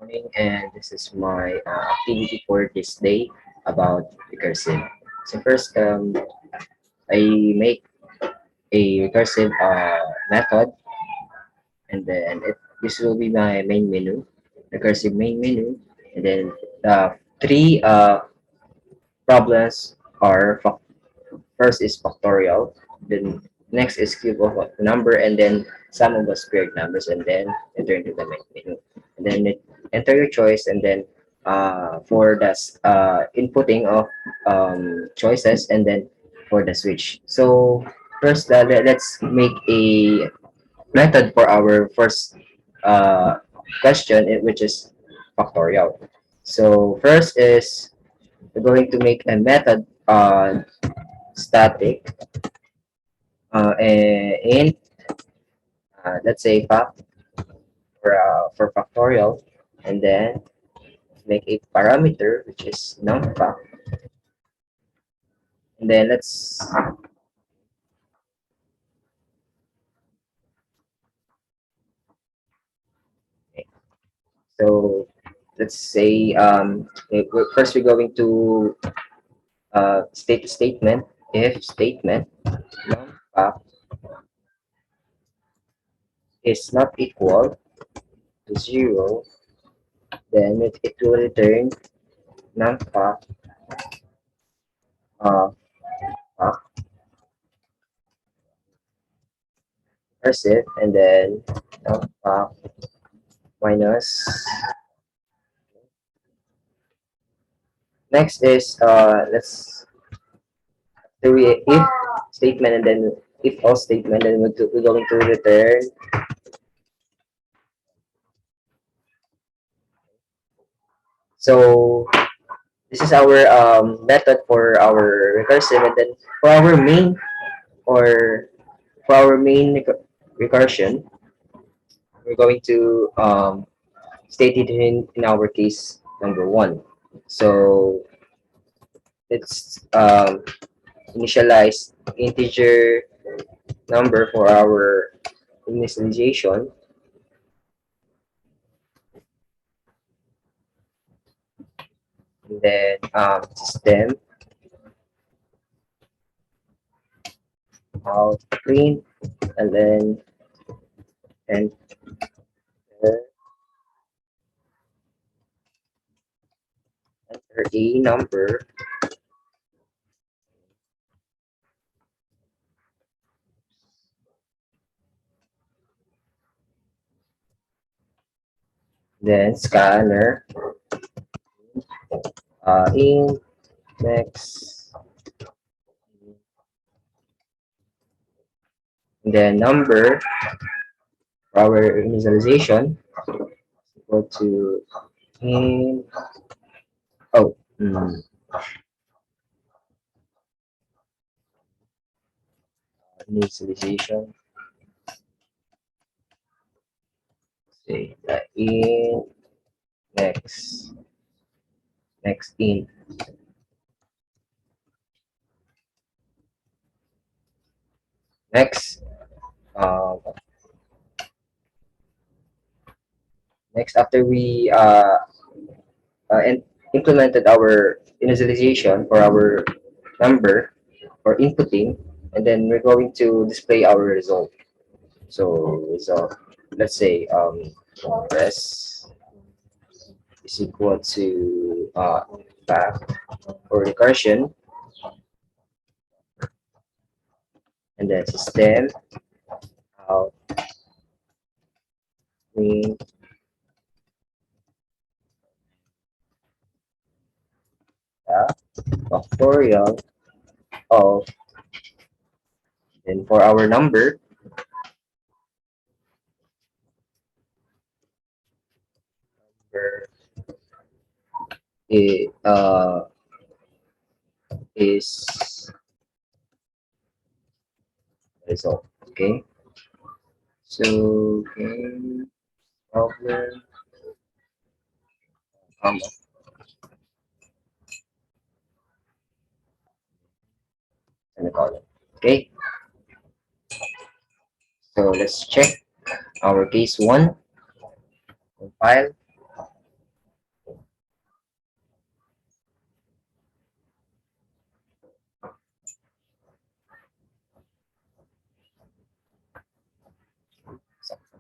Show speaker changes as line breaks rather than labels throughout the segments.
Morning, and this is my activity for this day about recursive. So first, I make a recursive method, and then this will be my main menu, recursive main menu, and then the three problems are first is factorial, then next is cube of a number, and then sum of the squared numbers, and then enter into the main menu. And then enter your choice, and then for the inputting of choices, and then for the switch. So first, let's make a method for our first uh, question, which is factorial. So first is we're going to make a method static int, let's say fact for factorial, and then make a parameter which is numFact, and then let's okay, so let's say first we're going to statement, if statement numFact is not equal to 0, then it will return numFact fact recursive, and then numFact minus. Next is do we if statement, and then if all statement, then we're going to return. So this is our method for our recursive, and then for our main, or for our main recursion, we're going to state it in our case number one. So let's initialize integer number for our initialization, and then system out print, and then enter a number, then scanner in next, and then number for our initialization equal to in oh initialization, say in next in next uh, next after we and implemented our initialization for our number or inputting, and then we're going to display our result. So result, let's say res is equal to fact or recursion, and then system out with factorial of, and for our number it, is result. Okay, so okay, problem comma, and a column. Okay, so let's check our case one, compile,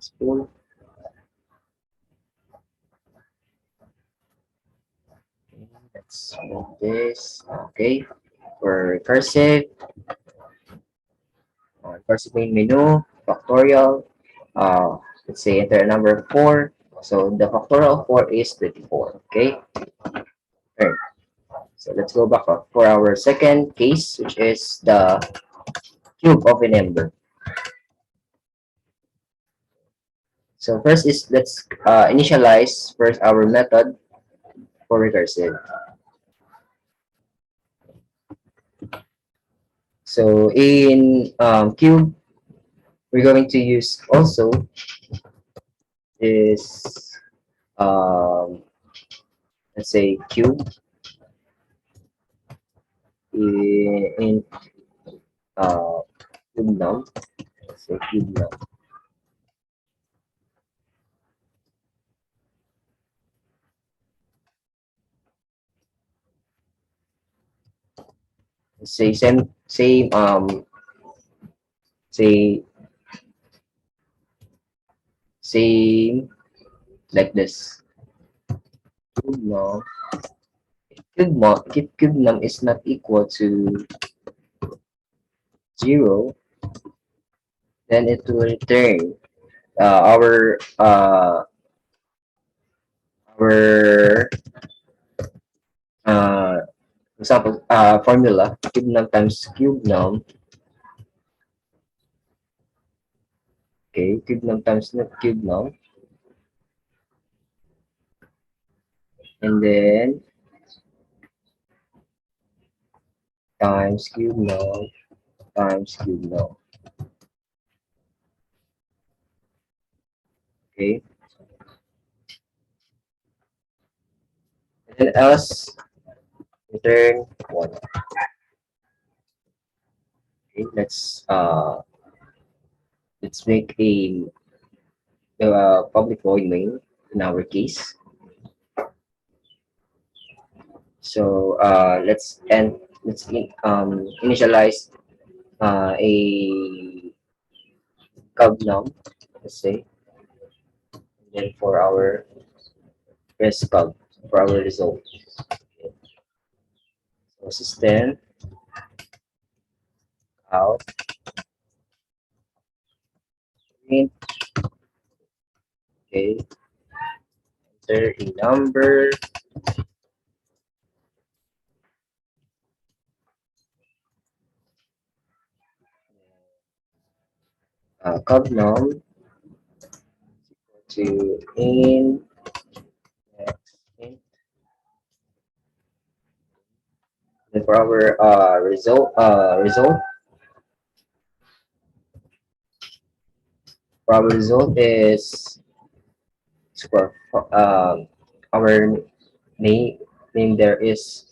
Spool. Let's move this. Okay. For recursive main menu, factorial. Let's say enter number 4. So the factorial of 4 is 24. Okay. Alright. So let's go back up for our second case, which is the cube of a number. So first is let's initialize first our method for recursive. So in cube, we're going to use also is let's say cube in uh, cube num. Let's say cube num. Let's say say same like this. Cube num. Cube num is not equal to 0, then it will return our uh, example formula cube num times cube num. Okay, cube num times cube num, and then times cube num times cube num. Okay, and then else return 1. Okay, let's make a public void main in our case. So initialize a cub num, let's say, and then for our rest cub for our result. Okay. So system out print. Okay, enter a number. Cub num to in next int. Then for our result is square. Our name there is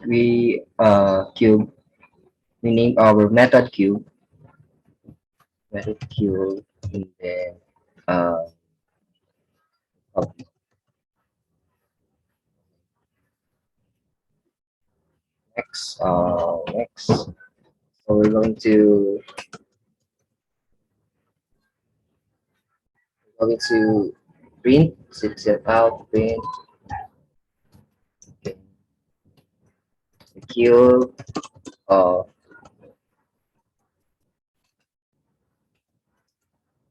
we cube. We name our method cube, and then uh, next. So we're going to print system out print the cube of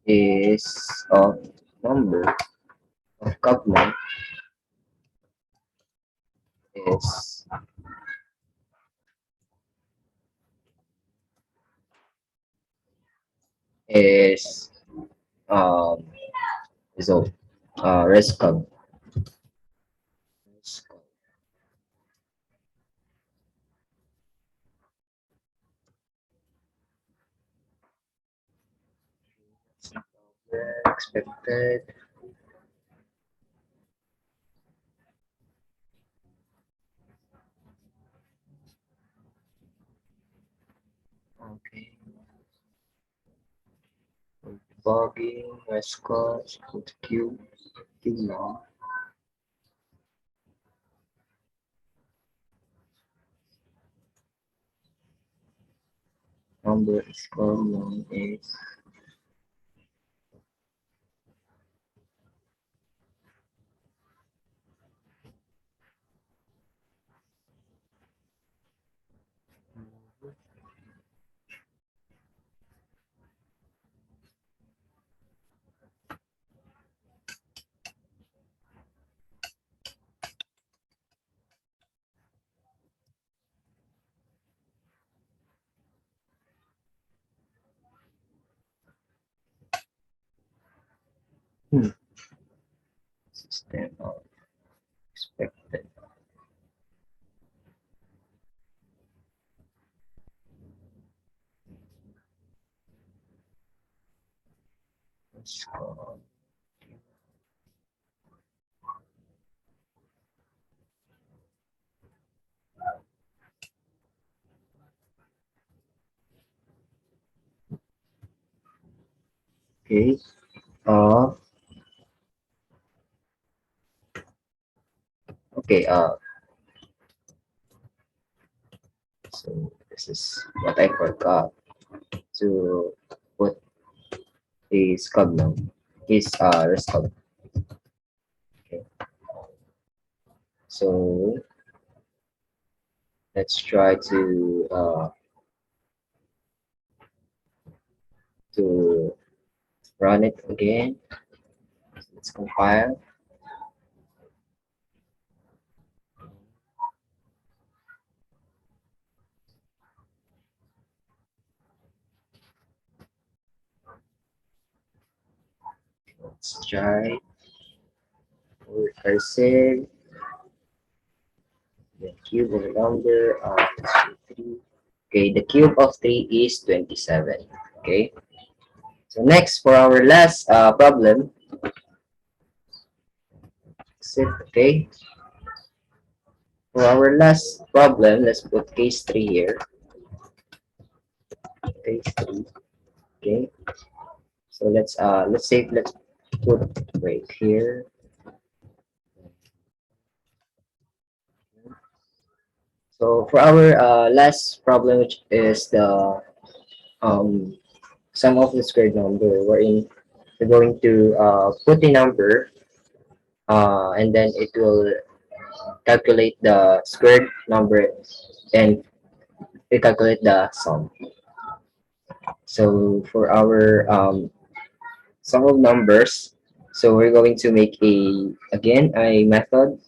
is of number of Kaufman is is um result rest cub. Expected. Okay. Debugging rest cub cube now. number is common is system of expected. So, okay. Uh, okay. So this is what I forgot to put his cognom, his result. Okay. So let's try to run it again. Let's compile. Let's try recursive. The cube of a number. Three. Okay, the cube of 3 is 27. Okay. So next for our last problem. Okay. For our last problem, let's put case 3 here. Case 3. Okay. So let's put break here. So for our last problem, which is the um, sum of the squared number, wherein we're going to put a number and then it will calculate the squared number and we calculate the sum. So for our sum of numbers, so we're going to make a method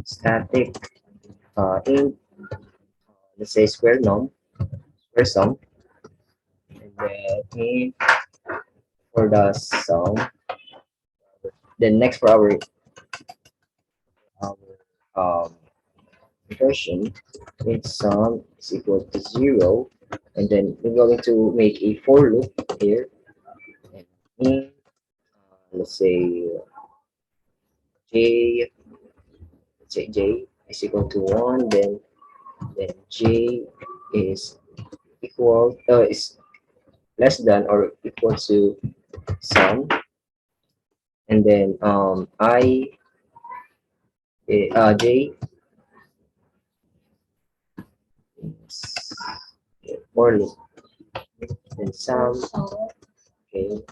static int, let's say square sum, and then int for the sum. Then next for our recursion, its sum is equal to 0, and then we're going to make a for loop here. And int, let's say j, j is equal to 1, then j is is less than or equal to sum, and then j is more than sum. Okay,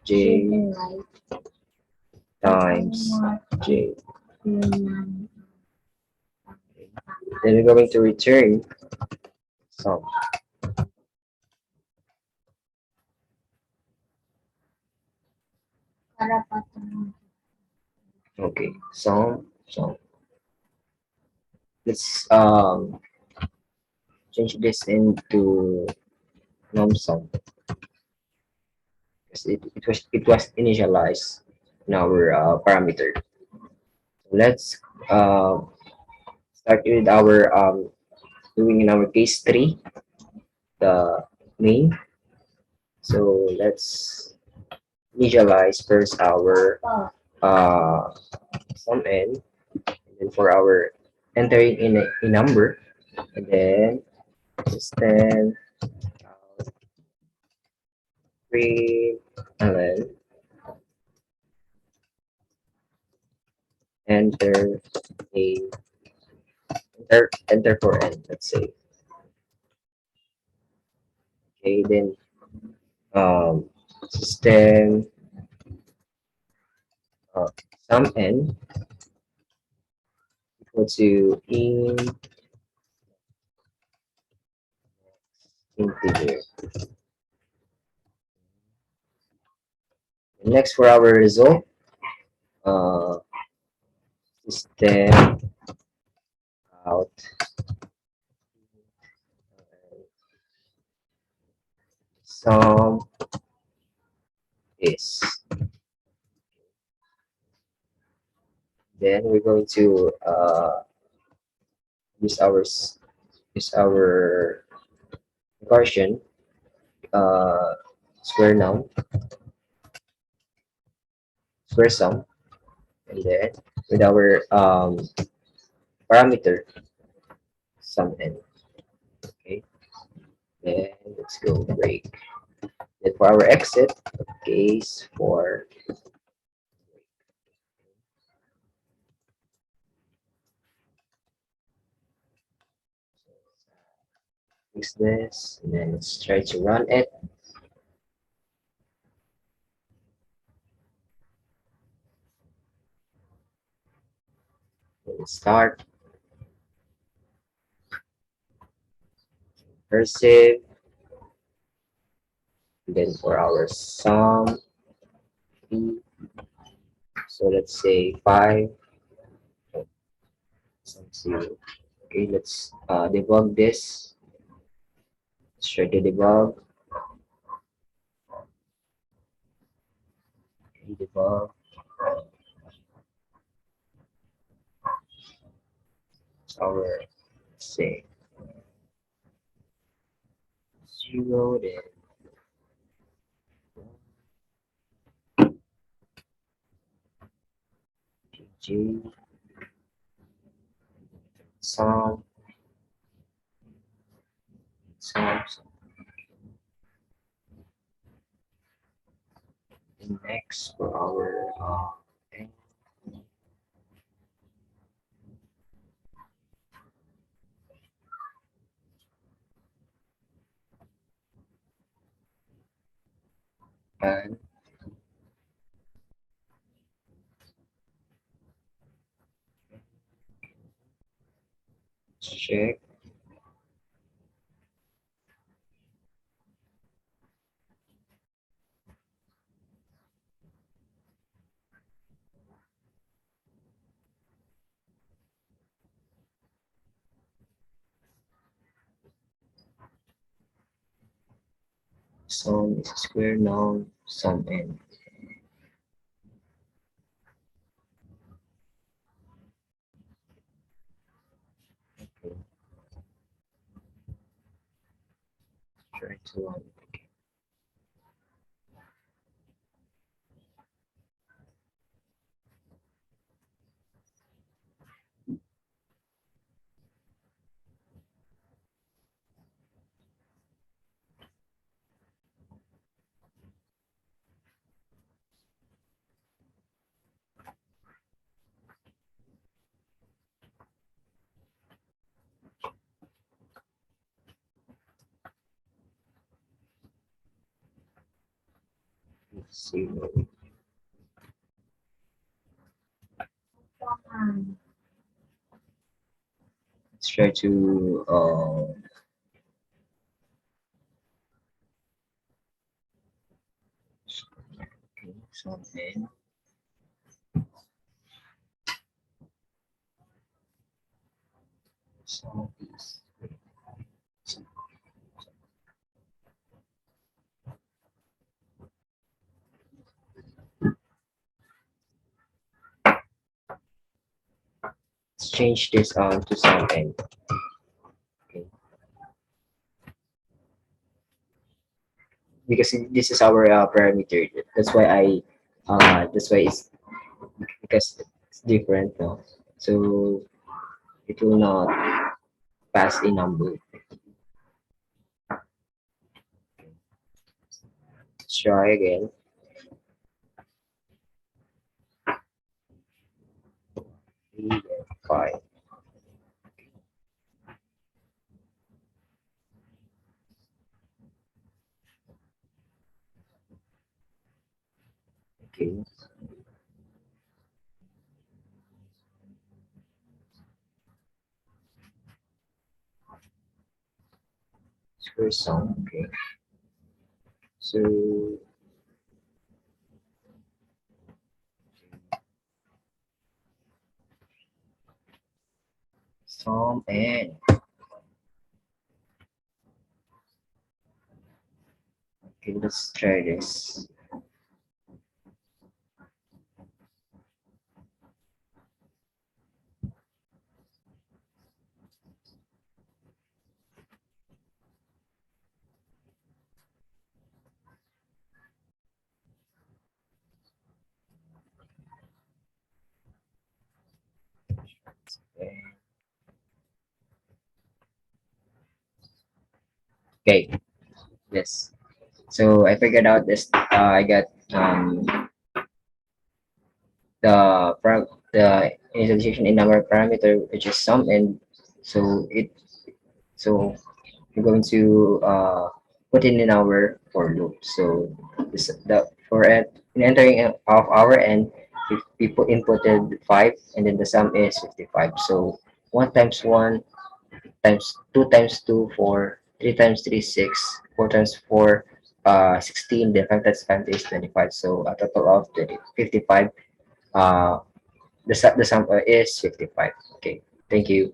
j times j. Then we're going to return sum. Okay, sum. Let's change this into num sum. It was initialized in our parameter. Let's start with our doing in our case 3 the main. So let's initialize first our sum n, and then for our entering in a number, and then system print, and then enter a enter for n, let's say. Okay, then system uh, sum n equal to integer. Next for our result, uh, system out sum is. Then we're going to use our Recursion uh, square noun, square sum, and then with our parameter sum n. Okay, then let's go break. Then for our exit, case for fix this, and then let's try to run it. Let's start cursive. And then for our sum, so let's say 5, sum 0. Okay, let's debug this. Let's try to debug. Okay, debug. Our, let's say 0, then G, sum, sum, and next for our and check sum is a square noun, sum n. Okay, try to run. Let's see. Let's try to okay, sum n. Sum is let's change this to sum n. Okay, because this is our parameter. That's why it's because it's different, no? So it will not pass a number. Let's try again. 3 and 5. First song, okay. So sum and okay, let's try this. Okay, yes. So I figured out this. I got the initialization in number parameter, which is sum, and so it so we're going to put in our for loop. So this the for it in entering of our end, we put inputted 5, and then the sum is 55. So 1 times 1 times 2 times 2 4, 3 times 3 6, 4 times 4 16, then 5 times 5 is 25. So a total of 20, 55. Uh, the sum is 55. Okay, thank you.